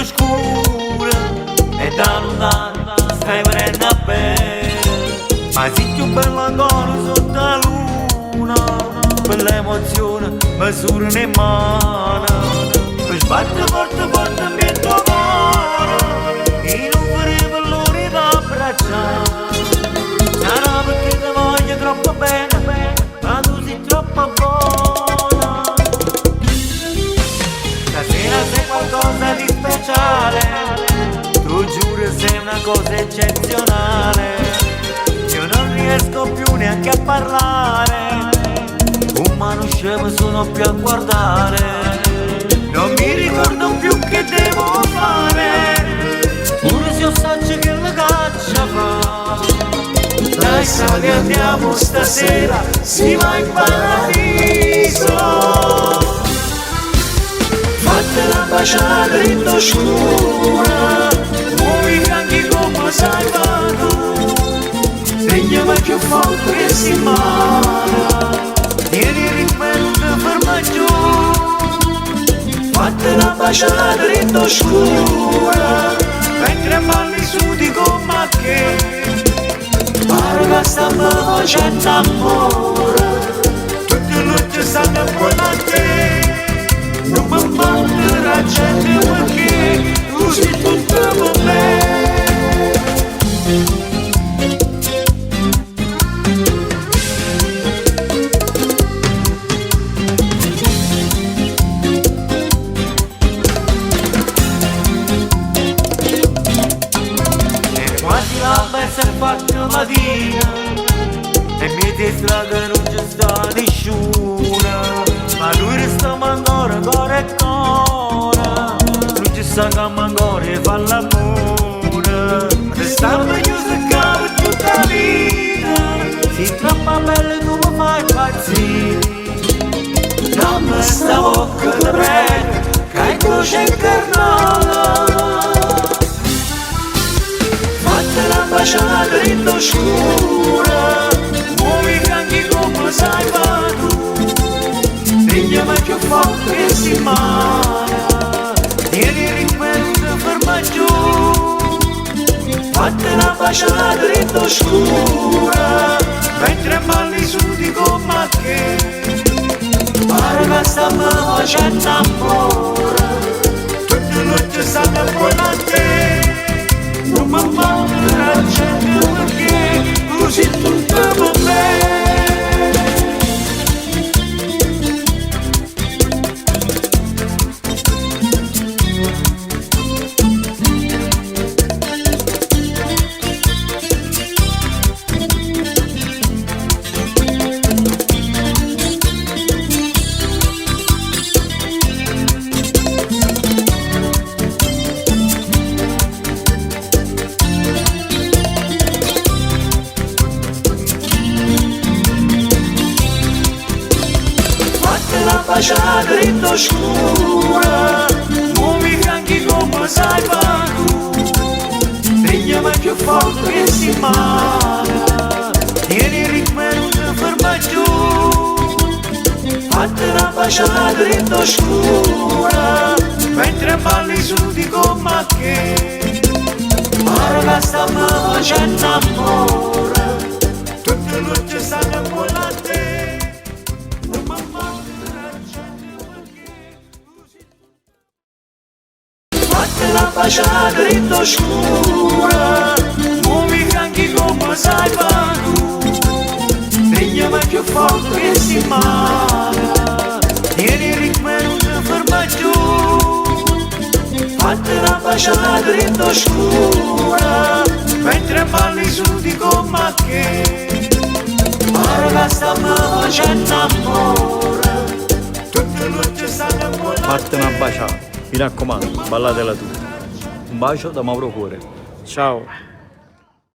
scura e da lontano stai venendo a bere. Ma sei più bella ancora sotto la luna, quell'emozione misura in mano. Poi sbatte forte forte in tuo cuore e non vorrei l'ora da abbracciare. Sarà perché ti voglio troppo bene, ma tu sei troppo buona. Stasera sei qualcosa di speciale, tu giuro sei una cosa eccezionale. Io non riesco più neanche a parlare, ma non scemo sono più a guardare. Non mi ricordo più che devo fare, pure se io saggio che la caccia fa. Dai sali andiamo stasera, si va in paradiso. Fatela baciare in tua scura, muovi anche come sai fare tu. Svegliami più forte che si mala, tieni il ritmo e non ti ferma giù. Fatela baciare in tua scura, mentre balli su di gomma che pare che stiamo facendo amore. Tutte le notti stanno buone a te, non mi fanno raggente perché tu sei tutto per me. Si è fatta mattina e mi distraga non c'è sta nessuno, ma lui restiamo ancora cuore e cuore, non ci sta che ancora e fa l'amore. Restiamo chiusi per tutta la vita, sei troppo bella tu mi fai impazzire. Non mi sta bocca ti prego, che hai croce incarnata. Fatela baciare in tua scura, muovi anche come sai fare tu. Svegliami più forte che si mala, tieni il ritmo e non ti ferma giù. Fatela baciare in tua scura, mentre balli su di gomma che pare che stiamo facendo amore. Tutte le notti stanno buone a te, non mi fanno raggente perché tu sei tutto per me. Baciare in tua scura, muovi anche come sai fare tu. Svegliami più forte che si mala, tieni il ritmo e non ti ferma giù. Fatela baciare in tua scura, mentre balli su di gomma che pare che stiamo facendo amore. Tutte le notti stanno buone a te. Fatela baciare in tua scura, muovi anche come sai fare tu. Svegliami più forte che si mala, tieni il ritmo e non ti ferma giù. Fatela baciare in tua scura, mentre balli su di gomma che pare che stiamo facendo amore. Tutte le notti stanno buone. Fatela baciare. Mi raccomando, ballatela tu. Un bacio da Mauro Cuore. Ciao.